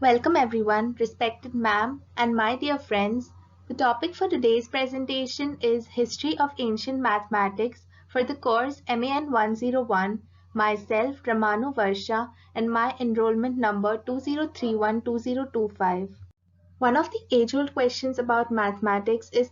Welcome everyone, respected ma'am and my dear friends. The topic for today's presentation is History of Ancient Mathematics for the course MAN 101, myself RAMANU VARSHA and my enrollment number 20312025. One of the age-old questions about mathematics is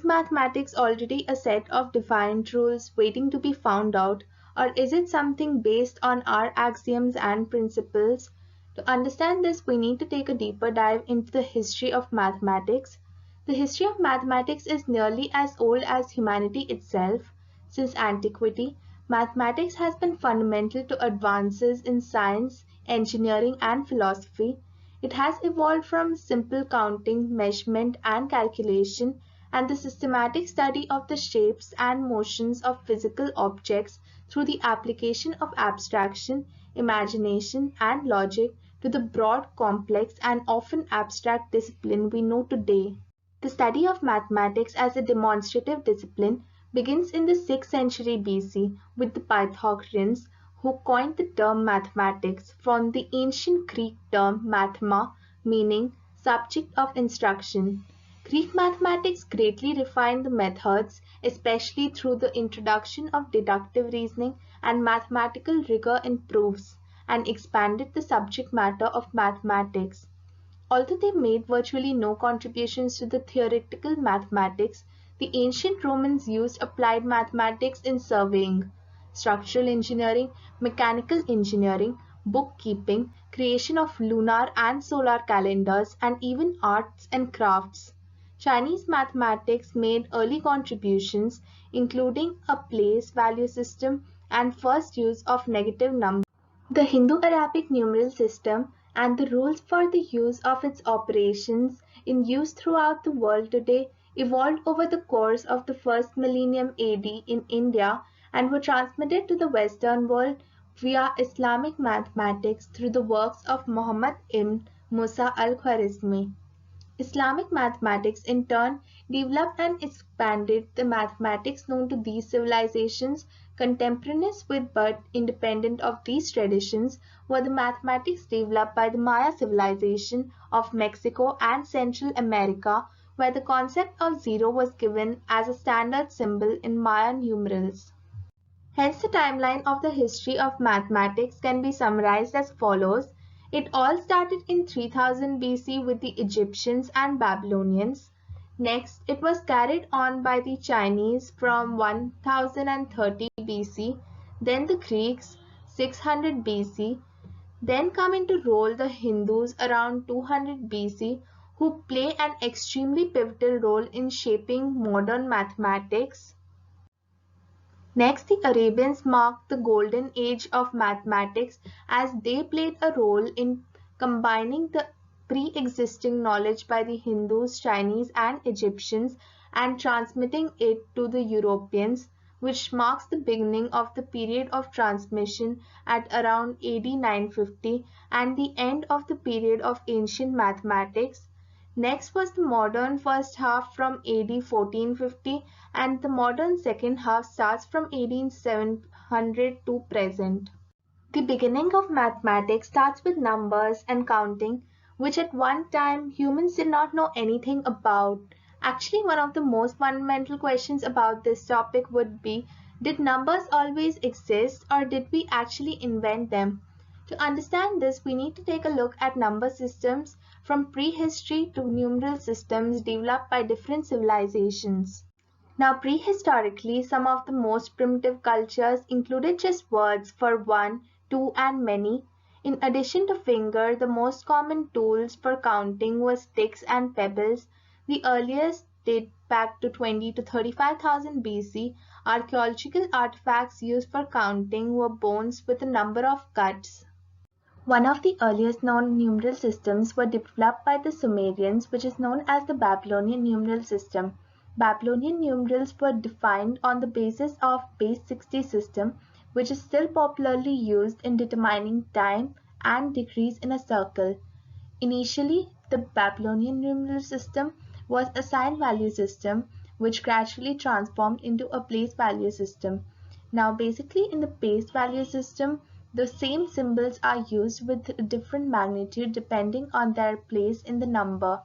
mathematics already a set of defined rules waiting to be found out, or is it something based on our axioms and principles? To understand this, we need to take a deeper dive into the history of mathematics. The history of mathematics is nearly as old as humanity itself. Since antiquity, mathematics has been fundamental to advances in science, engineering, and philosophy. It has evolved from simple counting, measurement, and calculation, and the systematic study of the shapes and motions of physical objects through the application of abstraction, imagination, and logic to the broad, complex, and often abstract discipline we know today. The study of mathematics as a demonstrative discipline begins in the 6th century BC with the Pythagoreans, who coined the term mathematics from the ancient Greek term mathema, meaning subject of instruction. Greek mathematics greatly refined the methods, especially through the introduction of deductive reasoning and mathematical rigor in proofs, and expanded the subject matter of mathematics. Although they made virtually no contributions to the theoretical mathematics, the ancient Romans used applied mathematics in surveying, structural engineering, mechanical engineering, bookkeeping, creation of lunar and solar calendars, and even arts and crafts. Chinese mathematics made early contributions, including a place value system and first use of negative numbers. The Hindu-Arabic numeral system and the rules for the use of its operations in use throughout the world today evolved over the course of the first millennium AD in India and were transmitted to the Western world via Islamic mathematics through the works of Muhammad ibn Musa al-Khwarizmi. Islamic mathematics in turn developed and expanded the mathematics known to these civilizations. Contemporaneous with but independent of these traditions were the mathematics developed by the Maya civilization of Mexico and Central America, where the concept of zero was given as a standard symbol in Maya numerals. Hence, the timeline of the history of mathematics can be summarized as follows. It all started in 3000 BC with the Egyptians and Babylonians. Next, it was carried on by the Chinese from 1030 BC, then the Greeks 600 BC, then come into role the Hindus around 200 BC, who play an extremely pivotal role in shaping modern mathematics. Next, the Arabians marked the golden age of mathematics as they played a role in combining the pre-existing knowledge by the Hindus, Chinese, and Egyptians and transmitting it to the Europeans, which marks the beginning of the period of transmission at around AD 950 and the end of the period of ancient mathematics. Next was the modern first half from AD 1450 and the modern second half starts from AD 700 to present. The beginning of mathematics starts with numbers and counting, which at one time humans did not know anything about. Actually, one of the most fundamental questions about this topic would be, did numbers always exist or did we actually invent them? To understand this, we need to take a look at number systems from prehistory to numeral systems developed by different civilizations. Now, prehistorically, some of the most primitive cultures included just words for one, two, and many. In addition to finger, the most common tools for counting were sticks and pebbles. The earliest date back to 20 to 35,000 BC. Archaeological artifacts used for counting were bones with a number of cuts. One of the earliest known numeral systems were developed by the Sumerians, which is known as the Babylonian numeral system. Babylonian numerals were defined on the basis of base 60 system, which is still popularly used in determining time and degrees in a circle. Initially, the Babylonian numeral system was a sign value system, which gradually transformed into a place value system. Now, basically in the place value system, The same symbols are used with different magnitude depending on their place in the number.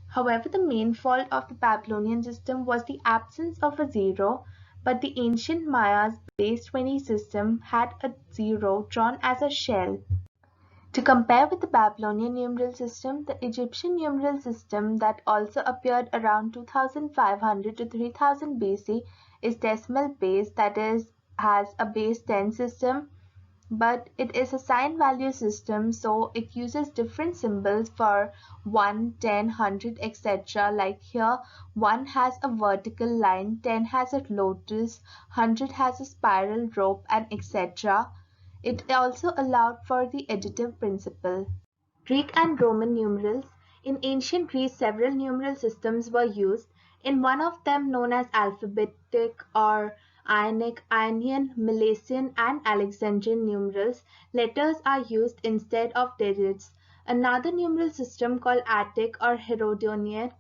However, the main fault of the Babylonian system was the absence of a zero, but the ancient Maya's base 20 system had a zero drawn as a shell. To compare with the Babylonian numeral system, the Egyptian numeral system that also appeared around 2500 to 3000 BC is decimal base, that is, has a base 10 system, but it is a sign value system, so it uses different symbols for 1, 10, 100, etc. Like here, 1 has a vertical line, 10 has a lotus, 100 has a spiral rope, and etc. It also allowed for the additive principle. Greek and Roman numerals. In ancient Greece, several numeral systems were used. In one of them, known as alphabetic or Ionic, Ionian, Milesian, and Alexandrian numerals, letters are used instead of digits. Another numeral system called Attic or Herodionic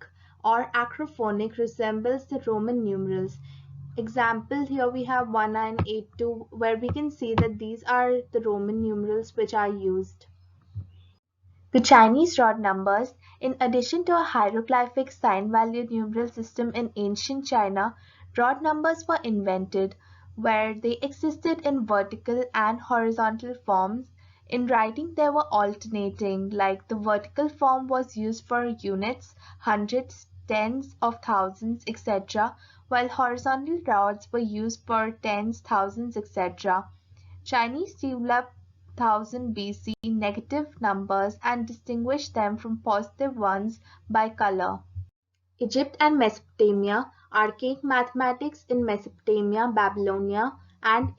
or acrophonic resembles the Roman numerals. Example, here we have 1982, where we can see that these are the Roman numerals which are used. The Chinese wrote numbers. In addition to a hieroglyphic sign-valued numeral system in ancient China, wrought numbers were invented, where they existed in vertical and horizontal forms. In writing, they were alternating, like the vertical form was used for units, hundreds, tens of thousands, etc., while horizontal rods were used for tens, thousands, etc. Chinese developed 1000 BC negative numbers and distinguished them from positive ones by color. Egypt and Mesopotamia, archaic mathematics in Mesopotamia, Babylonia, and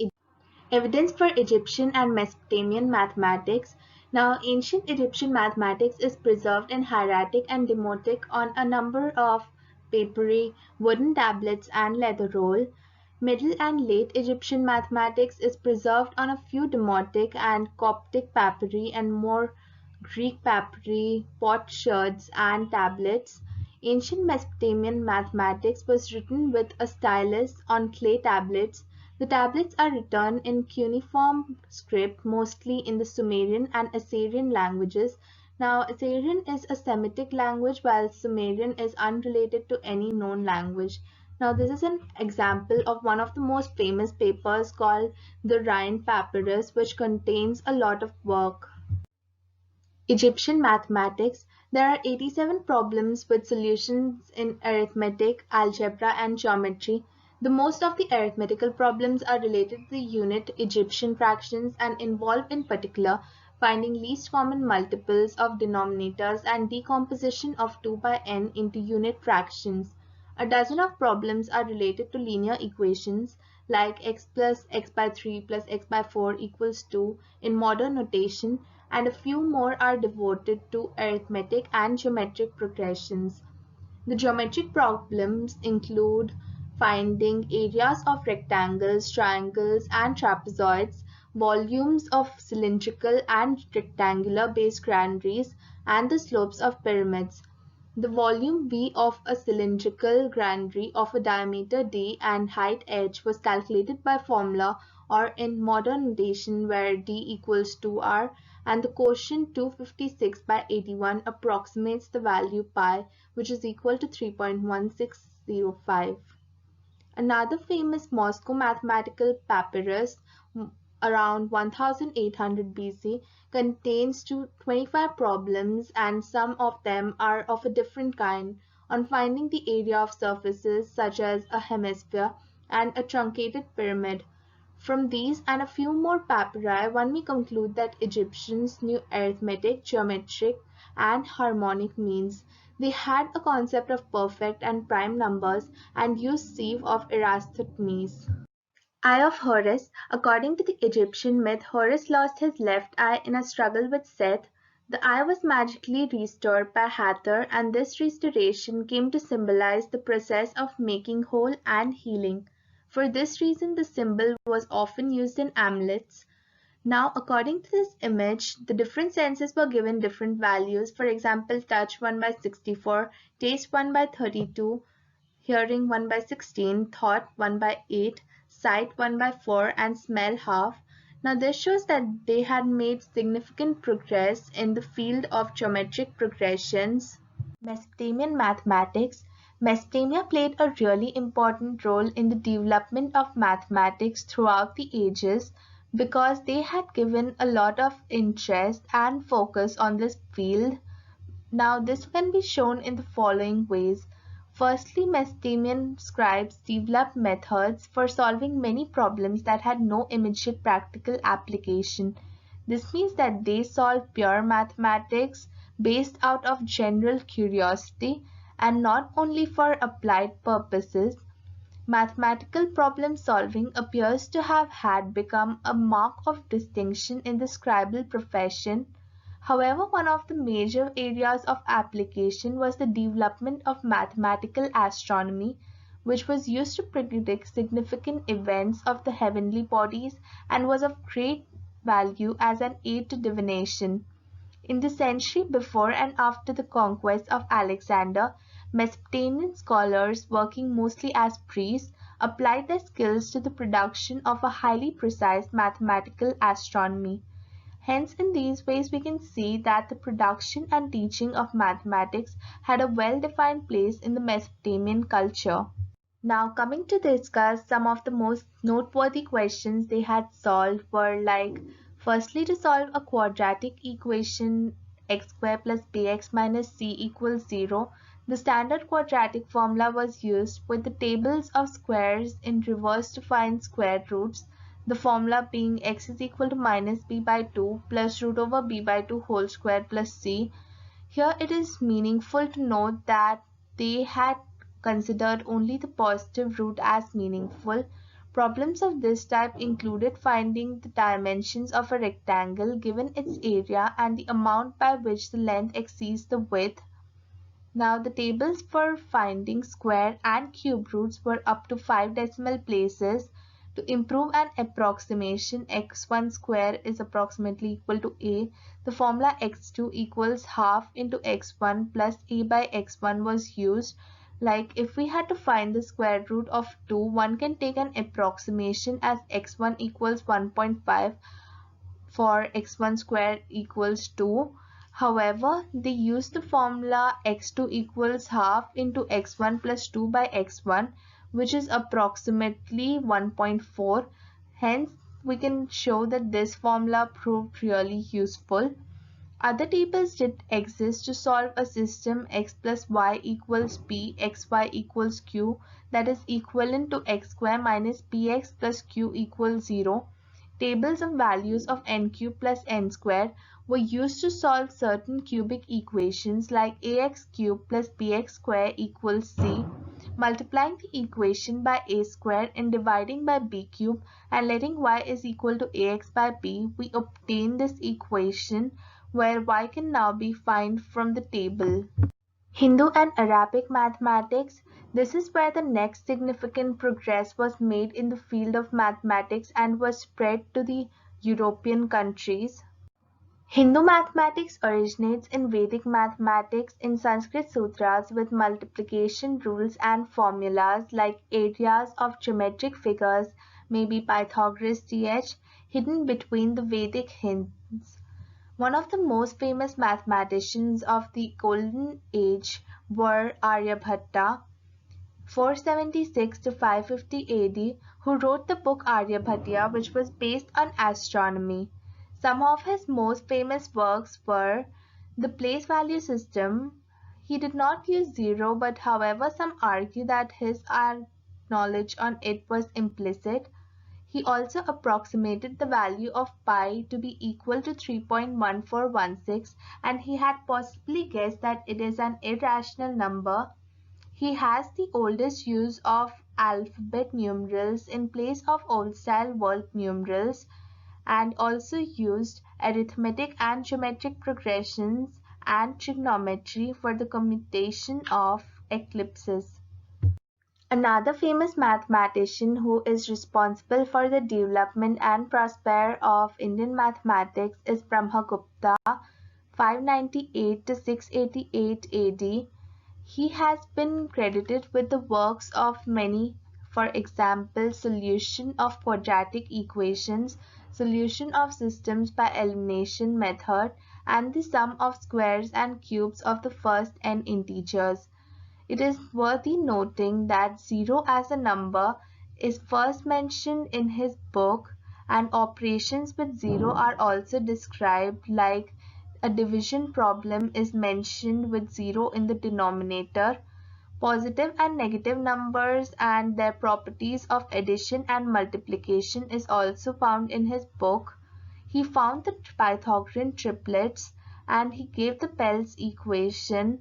evidence for Egyptian and Mesopotamian mathematics. Now, ancient Egyptian mathematics is preserved in hieratic and demotic on a number of papyri, wooden tablets, and leather roll. Middle and late Egyptian mathematics is preserved on a few demotic and Coptic papyri and more Greek papyri, potsherds, and tablets. Ancient Mesopotamian mathematics was written with a stylus on clay tablets. The tablets are written in cuneiform script, mostly in the Sumerian and Assyrian languages. Now, Assyrian is a Semitic language, while Sumerian is unrelated to any known language. Now, this is an example of one of the most famous papers called the Rhind Papyrus, which contains a lot of work. Egyptian mathematics. There are 87 problems with solutions in arithmetic, algebra, and geometry. The most of the arithmetical problems are related to the unit Egyptian fractions and involve in particular finding least common multiples of denominators and decomposition of 2 by n into unit fractions. A dozen of problems are related to linear equations like x plus x by 3 plus x by 4 equals 2 in modern notation, and a few more are devoted to arithmetic and geometric progressions. The geometric problems include finding areas of rectangles, triangles, and trapezoids, volumes of cylindrical and rectangular base granaries, and the slopes of pyramids. The volume V of a cylindrical granary of a diameter d and height h was calculated by formula, or in modern notation where d equals 2r, and the quotient 256 by 81 approximates the value pi, which is equal to 3.1605. Another famous Moscow mathematical papyrus, around 1800 BC, contains 25 problems, and some of them are of a different kind, on finding the area of surfaces such as a hemisphere and a truncated pyramid. From these and a few more papyri, one may conclude that Egyptians knew arithmetic, geometric, and harmonic means. They had a concept of perfect and prime numbers and used sieve of Eratosthenes. Eye of Horus. According to the Egyptian myth, Horus lost his left eye in a struggle with Seth. The eye was magically restored by Hathor, and this restoration came to symbolize the process of making whole and healing. For this reason, the symbol was often used in amulets. Now, according to this image, the different senses were given different values. For example, touch 1 by 64, taste 1 by 32, hearing 1 by 16, thought 1 by 8, sight 1 by 4, and smell half. Now, this shows that they had made significant progress in the field of geometric progressions. Mesopotamian mathematics. Mesopotamia played a really important role in the development of mathematics throughout the ages because they had given a lot of interest and focus on this field. Now, this can be shown in the following ways. Firstly, Mesopotamian scribes developed methods for solving many problems that had no immediate practical application. This means that they solved pure mathematics based out of general curiosity and not only for applied purposes. Mathematical problem solving appears to have had become a mark of distinction in the scribal profession. However, one of the major areas of application was the development of mathematical astronomy, which was used to predict significant events of the heavenly bodies and was of great value as an aid to divination. In the century before and after the conquest of Alexander, Mesopotamian scholars, working mostly as priests, applied their skills to the production of a highly precise mathematical astronomy. Hence, in these ways, we can see that the production and teaching of mathematics had a well-defined place in the Mesopotamian culture. Now, coming to discuss some of the most noteworthy questions they had solved were like, firstly, to solve a quadratic equation x squared plus bx minus c equals 0, the standard quadratic formula was used with the tables of squares in reverse to find square roots, the formula being x is equal to minus b by 2 plus root over b by 2 whole square plus c. Here it is meaningful to note that they had considered only the positive root as meaningful. Problems of this type included finding the dimensions of a rectangle given its area and the amount by which the length exceeds the width. Now, the tables for finding square and cube roots were up to 5 decimal places. To improve an approximation, x1 square is approximately equal to a. The formula x2 equals half into x1 plus a by x1 was used. Like if we had to find the square root of 2, one can take an approximation as x1 equals 1.5 for x1 square equals 2. However, they use the formula x2 equals half into x1 plus 2 by x1, which is approximately 1.4. Hence, we can show that this formula proved really useful. Other tables did exist to solve a system x plus y equals p, xy equals q, that is equivalent to x square minus px plus q equals 0. Tables of values of n cube plus n square were used to solve certain cubic equations like ax cube plus bx square equals c. Multiplying the equation by a square and dividing by b cube and letting y is equal to ax by b, we obtain this equation where y can now be found from the table. Hindu and Arabic mathematics. This is where the next significant progress was made in the field of mathematics and was spread to the European countries. Hindu mathematics originates in Vedic mathematics in Sanskrit sutras with multiplication rules and formulas like areas of geometric figures, maybe Pythagoras th, hidden between the Vedic hints. One of the most famous mathematicians of the Golden Age were Aryabhatta, 476 to 550 AD, who wrote the book Aryabhatiya, which was based on astronomy. Some of his most famous works were the place value system. He did not use zero, but however some argue that his knowledge on it was implicit. He also approximated the value of pi to be equal to 3.1416, and he had possibly guessed that it is an irrational number. He has the oldest use of alphabet numerals in place of old-style world numerals, and also used arithmetic and geometric progressions and trigonometry for the commutation of eclipses. Another famous mathematician who is responsible for the development and prosper of Indian mathematics is Brahmagupta, 598 to 688 AD. He has been credited with the works of many, for example, solution of quadratic equations, solution of systems by elimination method, and the sum of squares and cubes of the first n integers. It is worthy noting that zero as a number is first mentioned in his book, and operations with zero are also described, like a division problem is mentioned with zero in the denominator. Positive and negative numbers and their properties of addition and multiplication is also found in his book. He found the Pythagorean triplets, and he gave the Pell's equation.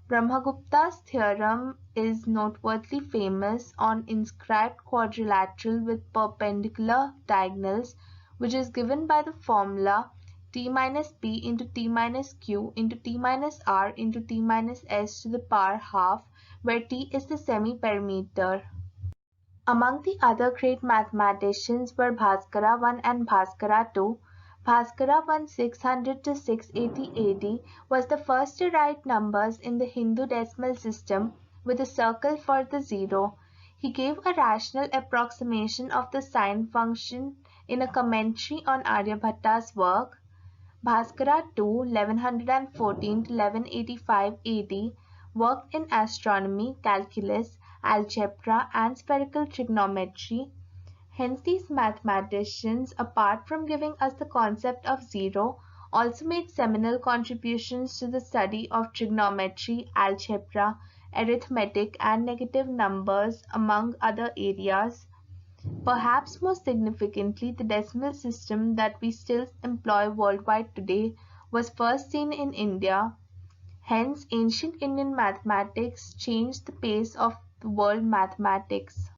Brahmagupta's theorem is noteworthy famous on inscribed quadrilateral with perpendicular diagonals, which is given by the formula t minus p into t minus q into t minus r into t minus s to the power half, where t is the semi-perimeter. Among the other great mathematicians were Bhaskara I and Bhaskara II. Bhaskara I 600 to 680 AD was the first to write numbers in the Hindu decimal system with a circle for the zero. He gave a rational approximation of the sine function in a commentary on Aryabhatta's work. Bhaskara II 1114 to 1185 AD worked in astronomy, calculus, algebra, and spherical trigonometry. Hence these mathematicians, apart from giving us the concept of zero, also made seminal contributions to the study of trigonometry, algebra, arithmetic, and negative numbers, among other areas. Perhaps most significantly, the decimal system that we still employ worldwide today was first seen in India. Hence, ancient Indian mathematics changed the pace of the world mathematics.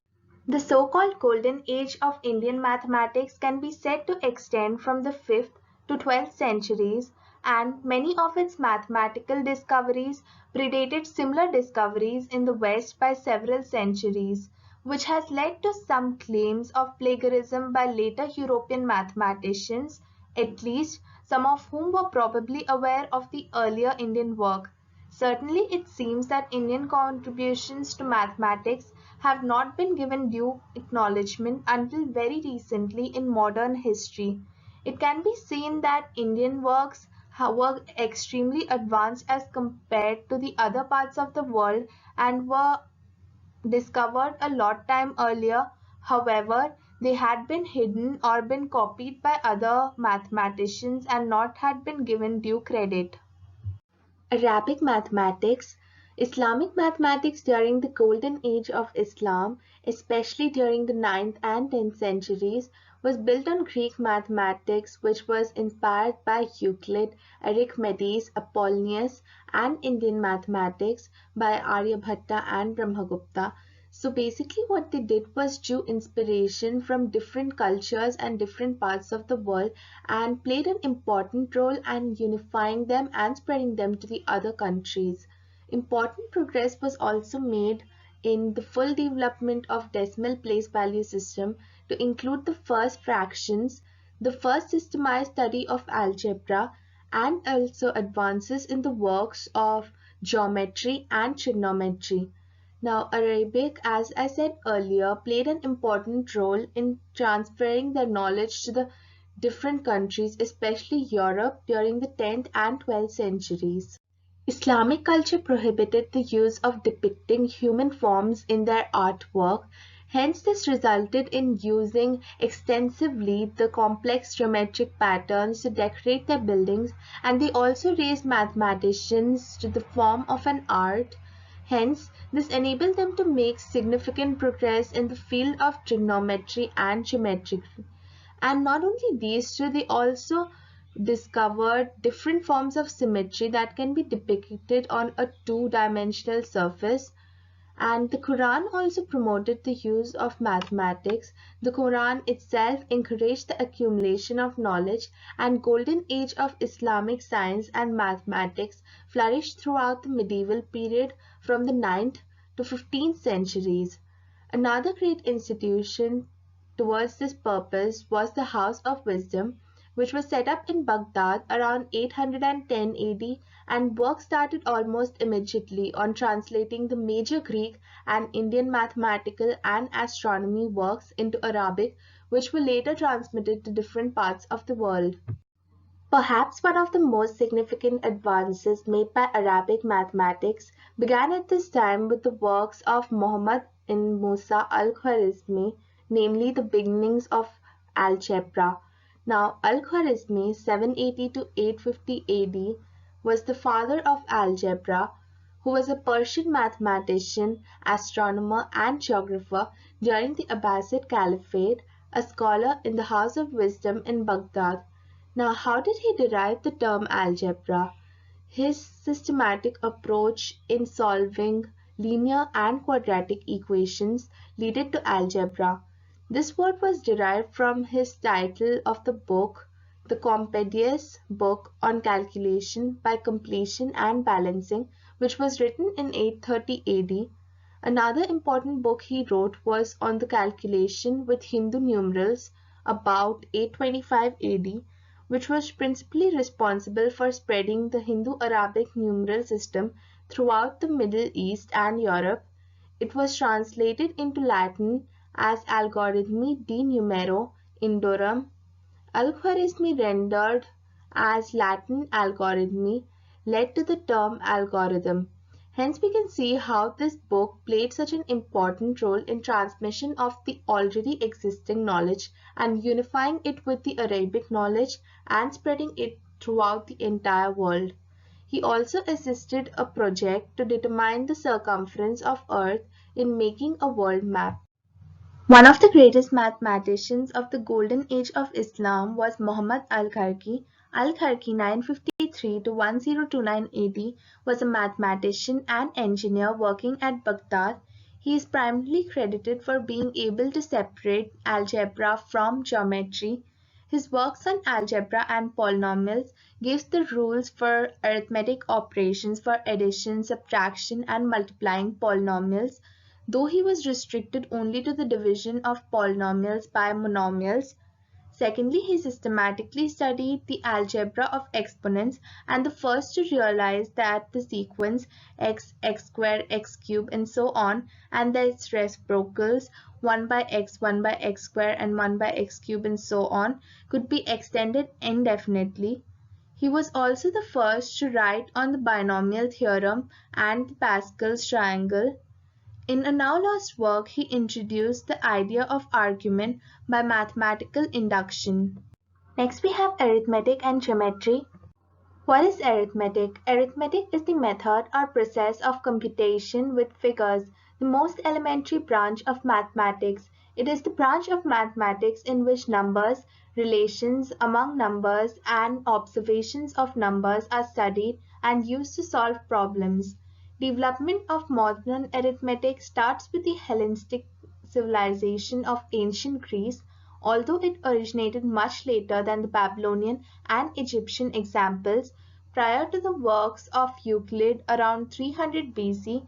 The so-called golden age of Indian mathematics can be said to extend from the 5th to 12th centuries, and many of its mathematical discoveries predated similar discoveries in the West by several centuries, which has led to some claims of plagiarism by later European mathematicians, at least some of whom were probably aware of the earlier Indian work. Certainly, it seems that Indian contributions to mathematics have not been given due acknowledgement until very recently in modern history. It can be seen that Indian works were extremely advanced as compared to the other parts of the world and were discovered a lot time earlier. However, they had been hidden or been copied by other mathematicians and not had been given due credit. Arabic mathematics. Islamic mathematics during the golden age of Islam, especially during the 9th and 10th centuries, was built on Greek mathematics, which was inspired by Euclid, Archimedes, Apollonius, and Indian mathematics by Aryabhatta and Brahmagupta. So basically what they did was drew inspiration from different cultures and different parts of the world and played an important role in unifying them and spreading them to the other countries. Important progress was also made in the full development of decimal place value system to include the first fractions, the first systemized study of algebra, and also advances in the works of geometry and trigonometry. Now, Arabic, as I said earlier, played an important role in transferring their knowledge to the different countries, especially Europe, during the 10th and 12th centuries. Islamic culture prohibited the use of depicting human forms in their artwork. Hence, this resulted in using extensively the complex geometric patterns to decorate their buildings, and they also raised mathematicians to the form of an art. Hence, this enabled them to make significant progress in the field of trigonometry and geometry. And not only these two, they also discovered different forms of symmetry that can be depicted on a two-dimensional surface. And the Quran also promoted the use of mathematics. The Quran itself encouraged the accumulation of knowledge, and golden age of Islamic science and mathematics flourished throughout the medieval period from the 9th to 15th centuries. Another great institution towards this purpose was the House of Wisdom, which was set up in Baghdad around 810 AD, and work started almost immediately on translating the major Greek and Indian mathematical and astronomy works into Arabic, which were later transmitted to different parts of the world. Perhaps one of the most significant advances made by Arabic mathematics began at this time with the works of Muhammad ibn Musa al-Khwarizmi, namely the beginnings of algebra. Now, al-Khwarizmi, 780 to 850 AD, was the father of algebra, who was a Persian mathematician, astronomer, and geographer during the Abbasid Caliphate, a scholar in the House of Wisdom in Baghdad. Now, how did he derive the term algebra? His systematic approach in solving linear and quadratic equations led to algebra. This word was derived from his title of the book, the Compendious Book on Calculation by Completion and Balancing, which was written in 830 AD. Another important book he wrote was on the calculation with Hindu numerals about 825 AD, which was principally responsible for spreading the Hindu-Arabic numeral system throughout the Middle East and Europe. It was translated into Latin as Algorithmi de Numero Indorum. Al-Khwarizmi, rendered as Latin algorithmi, led to the term algorithm. Hence we can see how this book played such an important role in transmission of the already existing knowledge and unifying it with the Arabic knowledge and spreading it throughout the entire world. He also assisted a project to determine the circumference of Earth in making a world map. One of the greatest mathematicians of the golden age of Islam was Muhammad al-Kharki. Al-Kharki, 953 to 1029 AD, was a mathematician and engineer working at Baghdad. He is primarily credited for being able to separate algebra from geometry. His works on algebra and polynomials gave the rules for arithmetic operations for addition, subtraction, and multiplying polynomials, though he was restricted only to the division of polynomials by monomials. Secondly, he systematically studied the algebra of exponents and the first to realize that the sequence x, x squared, x cubed, and so on, and its reciprocals 1 by x, 1 by x squared, and 1 by x cubed, and so on, could be extended indefinitely. He was also the first to write on the binomial theorem and Pascal's triangle. In a now lost work, he introduced the idea of argument by mathematical induction. Next, we have arithmetic and geometry. What is arithmetic? Arithmetic is the method or process of computation with figures, the most elementary branch of mathematics. It is the branch of mathematics in which numbers, relations among numbers, and observations of numbers are studied and used to solve problems. Development of modern arithmetic starts with the Hellenistic civilization of ancient Greece, although it originated much later than the Babylonian and Egyptian examples. Prior to the works of Euclid around 300 BC,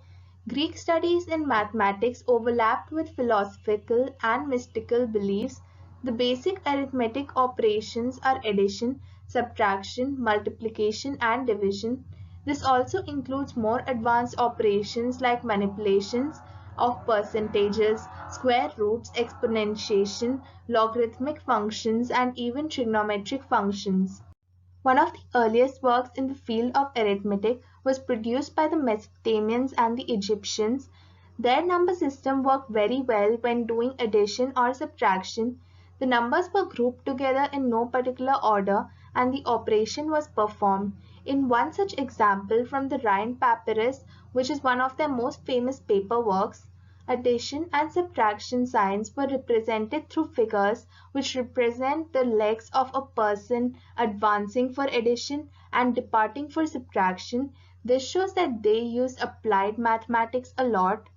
Greek studies in mathematics overlapped with philosophical and mystical beliefs. The basic arithmetic operations are addition, subtraction, multiplication, and division. This also includes more advanced operations like manipulations of percentages, square roots, exponentiation, logarithmic functions, and even trigonometric functions. One of the earliest works in the field of arithmetic was produced by the Mesopotamians and the Egyptians. Their number system worked very well when doing addition or subtraction. The numbers were grouped together in no particular order and the operation was performed. In one such example from the Rhind Papyrus, which is one of their most famous paper works, addition and subtraction signs were represented through figures which represent the legs of a person advancing for addition and departing for subtraction. This shows that they used applied mathematics a lot.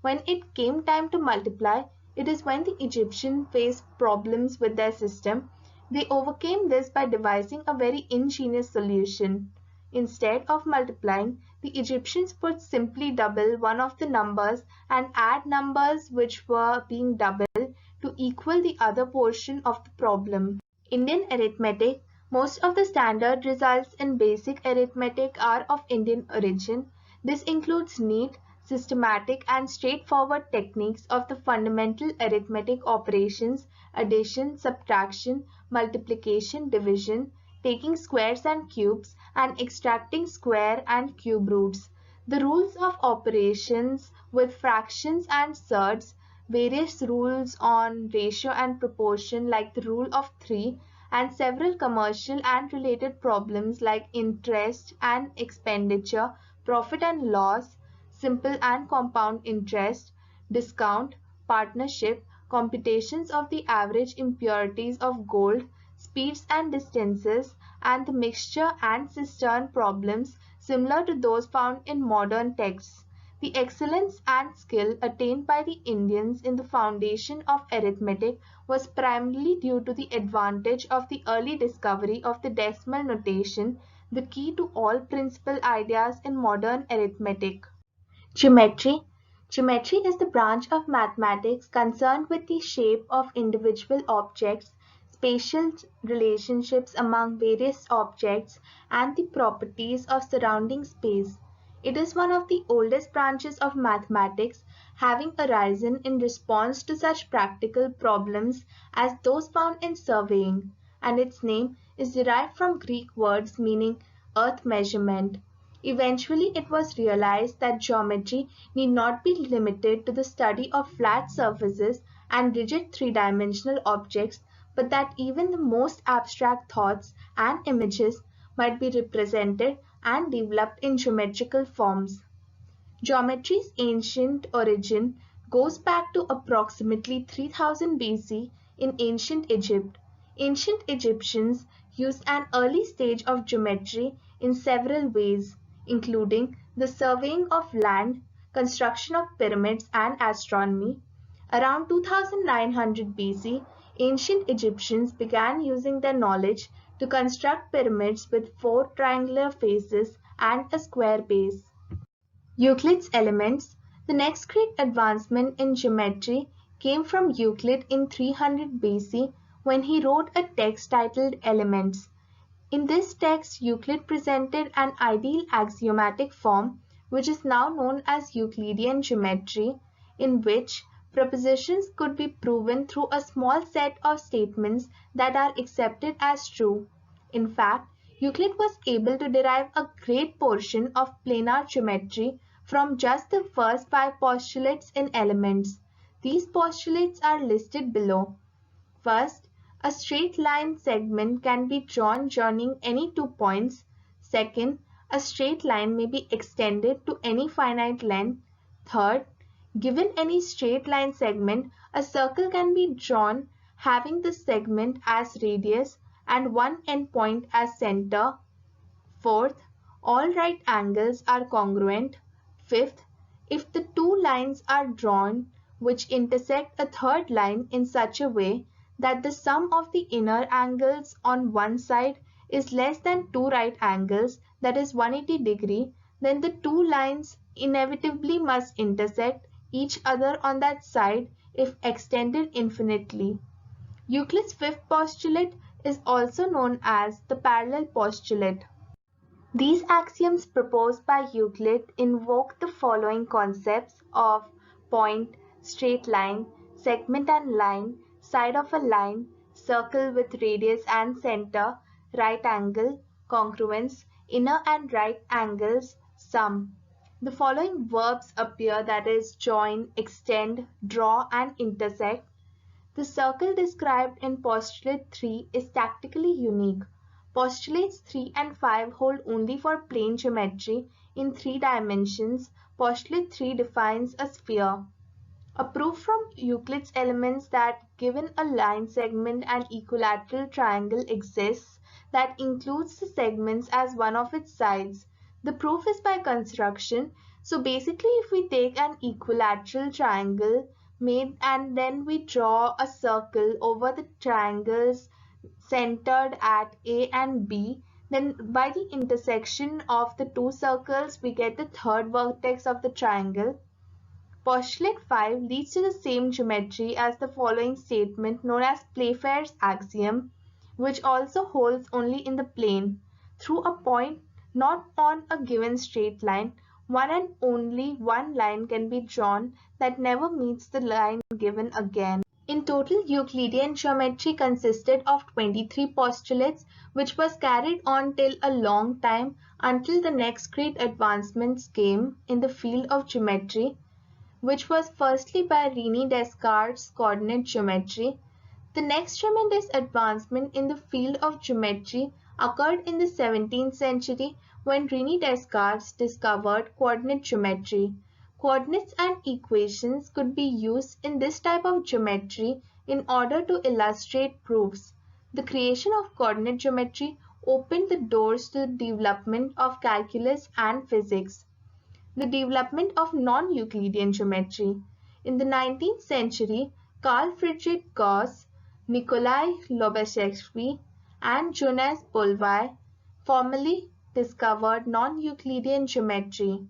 When it came time to multiply, it is when the Egyptians faced problems with their system. They overcame this by devising a very ingenious solution. Instead of multiplying, the Egyptians would simply double one of the numbers and add numbers which were being doubled to equal the other portion of the problem. Indian arithmetic. Most of the standard results in basic arithmetic are of Indian origin. This includes neat, systematic and straightforward techniques of the fundamental arithmetic operations addition, subtraction, multiplication, division, taking squares and cubes, and extracting square and cube roots. The rules of operations with fractions and surds, various rules on ratio and proportion like the rule of three, and several commercial and related problems like interest and expenditure, profit and loss, simple and compound interest, discount, partnership, computations of the average impurities of gold, speeds and distances, and the mixture and cistern problems similar to those found in modern texts. The excellence and skill attained by the Indians in the foundation of arithmetic was primarily due to the advantage of the early discovery of the decimal notation, the key to all principal ideas in modern arithmetic. Geometry. Geometry is the branch of mathematics concerned with the shape of individual objects, spatial relationships among various objects, and the properties of surrounding space. It is one of the oldest branches of mathematics, having arisen in response to such practical problems as those found in surveying, and its name is derived from Greek words meaning earth measurement. Eventually, it was realized that geometry need not be limited to the study of flat surfaces and rigid three-dimensional objects, but that even the most abstract thoughts and images might be represented and developed in geometrical forms. Geometry's ancient origin goes back to approximately 3000 BC in ancient Egypt. Ancient Egyptians used an early stage of geometry in several ways, including the surveying of land, construction of pyramids, and astronomy. Around 2900 BC, ancient Egyptians began using their knowledge to construct pyramids with four triangular faces and a square base. Euclid's Elements. The next great advancement in geometry came from Euclid in 300 BC when he wrote a text titled Elements. In this text, Euclid presented an ideal axiomatic form, which is now known as Euclidean geometry, in which propositions could be proven through a small set of statements that are accepted as true. In fact, Euclid was able to derive a great portion of planar geometry from just the first five postulates in Elements. These postulates are listed below. First, a straight line segment can be drawn joining any 2 points. Second, a straight line may be extended to any finite length. Third, given any straight line segment, a circle can be drawn having the segment as radius and one endpoint as center. Fourth, all right angles are congruent. Fifth, if the two lines are drawn which intersect a third line in such a way that the sum of the inner angles on one side is less than two right angles, that is 180 degree, then the two lines inevitably must intersect each other on that side if extended infinitely. Euclid's fifth postulate is also known as the parallel postulate. These axioms proposed by Euclid invoke the following concepts of point, straight line, segment and line, side of a line, circle with radius and center, right angle, congruence, inner and right angles, sum. The following verbs appear, that is join, extend, draw and intersect. The circle described in postulate 3 is tactically unique. Postulates 3 and 5 hold only for plane geometry in 3 dimensions. Postulate 3 defines a sphere. A proof from Euclid's Elements that given a line segment an equilateral triangle exists that includes the segments as one of its sides. The proof is by construction. So basically, if we take an equilateral triangle made and then we draw a circle over the triangles centered at A and B, then by the intersection of the two circles we get the third vertex of the triangle. Postulate 5 leads to the same geometry as the following statement known as Playfair's axiom, which also holds only in the plane. Through a point not on a given straight line, One and only one line can be drawn that never meets the line given again. In total, Euclidean geometry consisted of 23 postulates, which was carried on till a long time until the next great advancements came in the field of geometry, which was firstly by René Descartes' coordinate geometry. The next tremendous advancement in the field of geometry occurred in the 17th century when René Descartes discovered coordinate geometry. Coordinates and equations could be used in this type of geometry in order to illustrate proofs. The creation of coordinate geometry opened the doors to the development of calculus and physics. The development of non-Euclidean geometry. In the 19th century, Carl Friedrich Gauss, Nikolai Lobachevsky, and Jonas Bolyai formally discovered non-Euclidean geometry.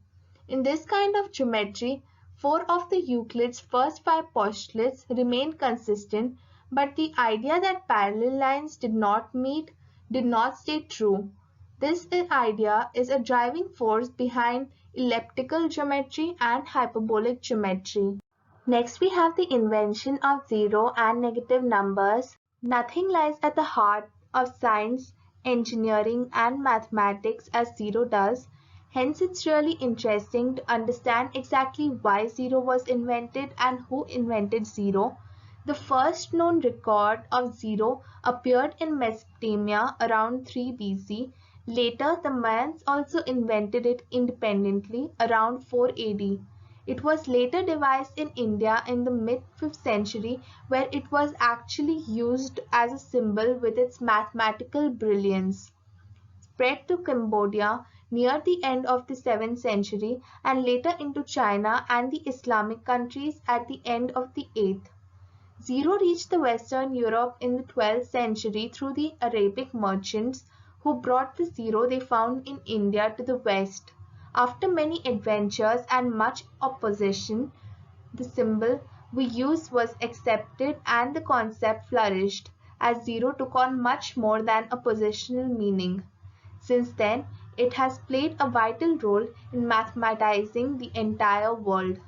In this kind of geometry, four of the Euclid's first five postulates remained consistent, but the idea that parallel lines did not meet did not stay true. This idea is a driving force behind elliptical geometry and hyperbolic geometry. Next, we have the invention of zero and negative numbers. Nothing lies at the heart of science, engineering, and mathematics as zero does. Hence, it's really interesting to understand exactly why zero was invented and who invented zero. The first known record of zero appeared in Mesopotamia around 3 BC. Later, the Mayans also invented it independently around 4 AD. It was later devised in India in the mid-5th century, where it was actually used as a symbol with its mathematical brilliance. Spread to Cambodia near the end of the 7th century and later into China and the Islamic countries at the end of the 8th. Zero reached the Western Europe in the 12th century through the Arabic merchants who brought the zero they found in India to the West. After many adventures and much opposition, the symbol we use was accepted and the concept flourished, as zero took on much more than a positional meaning. Since then, it has played a vital role in mathematizing the entire world.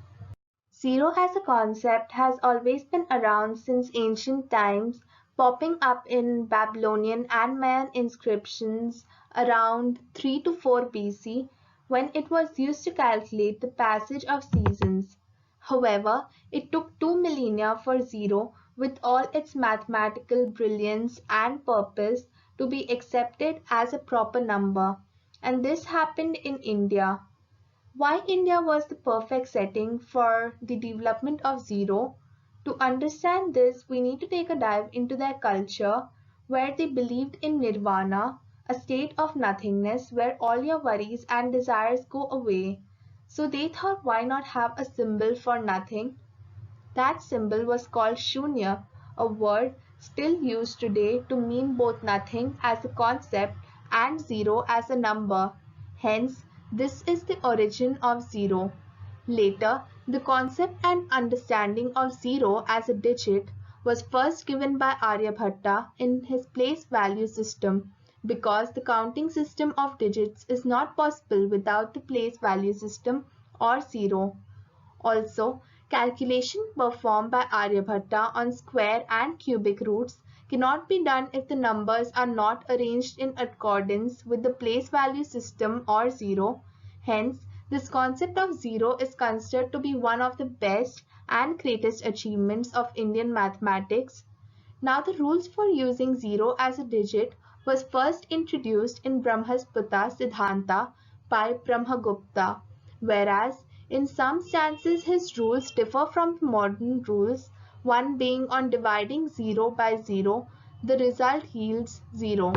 Zero as a concept has always been around since ancient times, popping up in Babylonian and Mayan inscriptions around 3 to 4 BC, when it was used to calculate the passage of seasons. However, it took 2 millennia for zero, with all its mathematical brilliance and purpose, to be accepted as a proper number, and this happened in India. Why India was the perfect setting for the development of zero? To understand this, we need to take a dive into their culture, where they believed in nirvana, a state of nothingness where all your worries and desires go away. So they thought, why not have a symbol for nothing? That symbol was called shunya, a word still used today to mean both nothing as a concept and zero as a number. Hence, this is the origin of zero. Later, the concept and understanding of zero as a digit was first given by Aryabhatta in his place value system, because the counting system of digits is not possible without the place value system or zero. Also, calculation performed by Aryabhatta on square and cubic roots cannot be done if the numbers are not arranged in accordance with the place value system or zero. Hence, this concept of zero is considered to be one of the best and greatest achievements of Indian mathematics. Now the rules for using zero as a digit was first introduced in Brahmasputra Siddhanta by Brahmagupta, whereas in some stances his rules differ from the modern rules, one being on dividing 0 by 0, the result yields 0.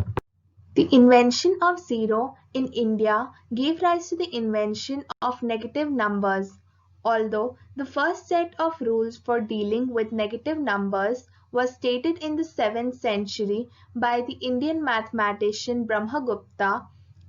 The invention of zero in India gave rise to the invention of negative numbers. Although the first set of rules for dealing with negative numbers was stated in the 7th century by the Indian mathematician Brahmagupta,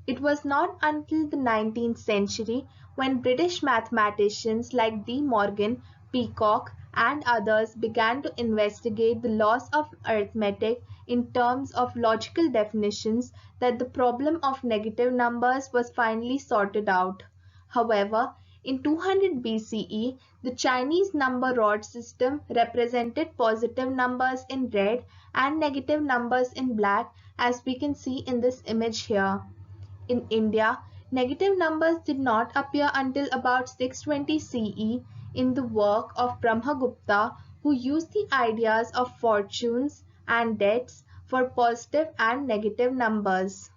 it was not until the 19th century when British mathematicians like De Morgan, Peacock, and others began to investigate the laws of arithmetic in terms of logical definitions that the problem of negative numbers was finally sorted out. However, in 200 BCE, the Chinese number rod system represented positive numbers in red and negative numbers in black, as we can see in this image here. In India, negative numbers did not appear until about 620 CE in the work of Brahmagupta, who used the ideas of fortunes and debts for positive and negative numbers.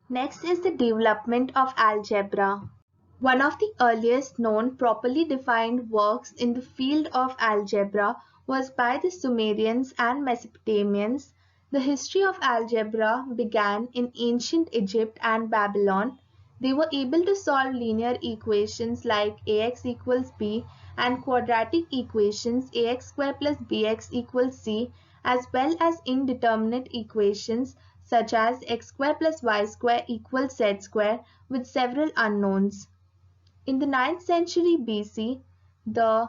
Next is the development of algebra. One of the earliest known properly defined works in the field of algebra was by the Sumerians and Mesopotamians. The history of algebra began in ancient Egypt and Babylon. They were able to solve linear equations like ax equals b and quadratic equations ax squared plus bx equals c, as well as indeterminate equations such as x squared plus y squared equals z squared with several unknowns. In the 9th century BC, the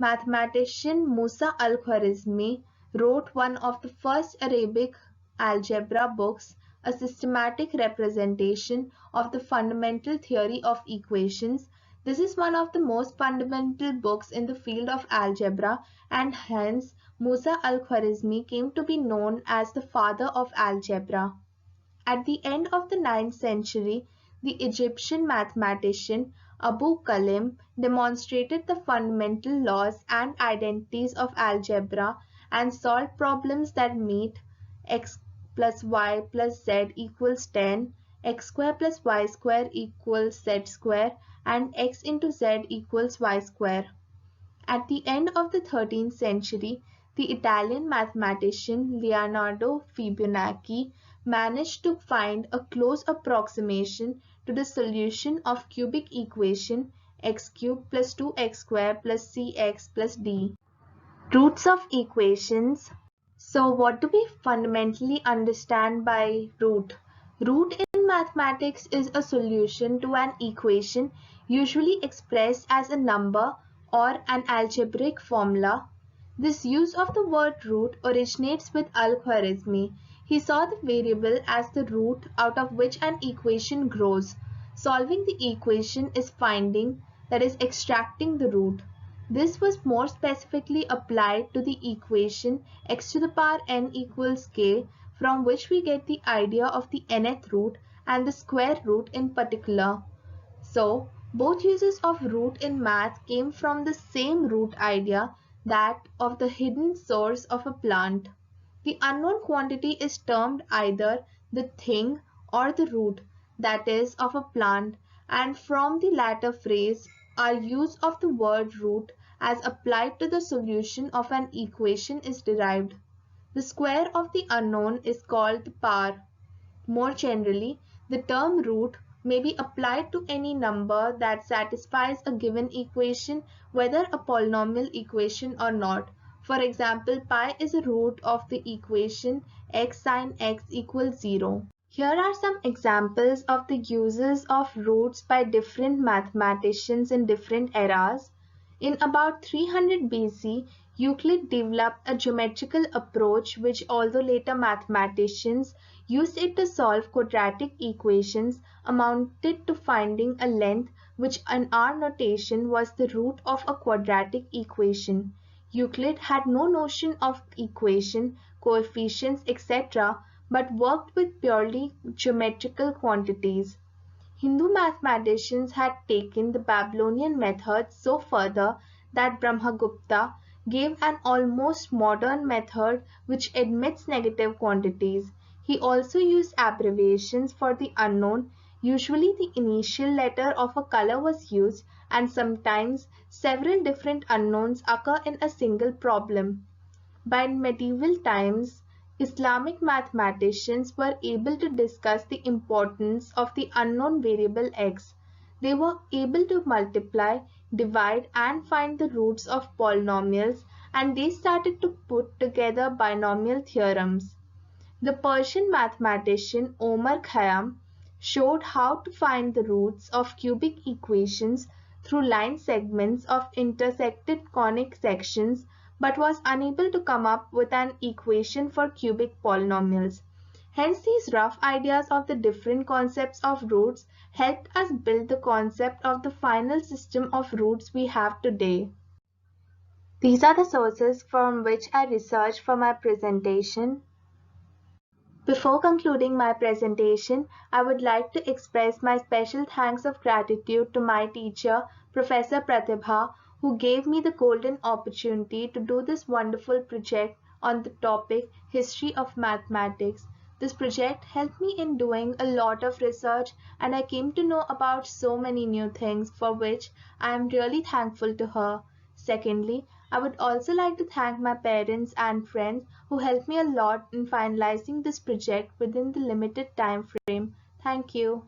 mathematician Musa al-Khwarizmi wrote one of the first Arabic algebra books, a systematic representation of the fundamental theory of equations. This is one of the most fundamental books in the field of algebra, and hence Musa al-Khwarizmi came to be known as the father of algebra. At the end of the 9th century, the Egyptian mathematician Abu Kalim demonstrated the fundamental laws and identities of algebra and solved problems that meet x plus y plus z equals 10, x square plus y square equals z square, and x into z equals y square. At the end of the 13th century, the Italian mathematician Leonardo Fibonacci managed to find a close approximation to the solution of cubic equation x cubed plus 2x squared plus cx plus d. Roots of equations. So what do we fundamentally understand by root? Root in mathematics is a solution to an equation usually expressed as a number or an algebraic formula. This use of the word root originates with Al-Khwarizmi. He saw the variable as the root out of which an equation grows. Solving the equation is finding, that is extracting the root. This was more specifically applied to the equation x to the power n equals k, from which we get the idea of the nth root and the square root in particular. So, both uses of root in math came from the same root idea, that of the hidden source of a plant. The unknown quantity is termed either the thing or the root, that is, of a plant, and from the latter phrase, our use of the word root as applied to the solution of an equation is derived. The square of the unknown is called the power. More generally, the term root may be applied to any number that satisfies a given equation, whether a polynomial equation or not. For example, pi is a root of the equation x sin x equals 0. Here are some examples of the uses of roots by different mathematicians in different eras. In about 300 BC, Euclid developed a geometrical approach which, although later mathematicians used it to solve quadratic equations, amounted to finding a length which in our notation was the root of a quadratic equation. Euclid had no notion of equation, coefficients, etc., but worked with purely geometrical quantities. Hindu mathematicians had taken the Babylonian method so further that Brahmagupta gave an almost modern method which admits negative quantities. He also used abbreviations for the unknown. Usually the initial letter of a color was used, and sometimes several different unknowns occur in a single problem. By medieval times, Islamic mathematicians were able to discuss the importance of the unknown variable x. They were able to multiply, divide, and find the roots of polynomials, and they started to put together binomial theorems. The Persian mathematician Omar Khayyam showed how to find the roots of cubic equations through line segments of intersected conic sections, but was unable to come up with an equation for cubic polynomials. Hence, these rough ideas of the different concepts of roots helped us build the concept of the final system of roots we have today. These are the sources from which I researched for my presentation. Before concluding my presentation, I would like to express my special thanks of gratitude to my teacher, Professor Pratibha, who gave me the golden opportunity to do this wonderful project on the topic History of Mathematics. This project helped me in doing a lot of research, and I came to know about so many new things for which I am really thankful to her. Secondly, I would also like to thank my parents and friends who helped me a lot in finalizing this project within the limited time frame. Thank you.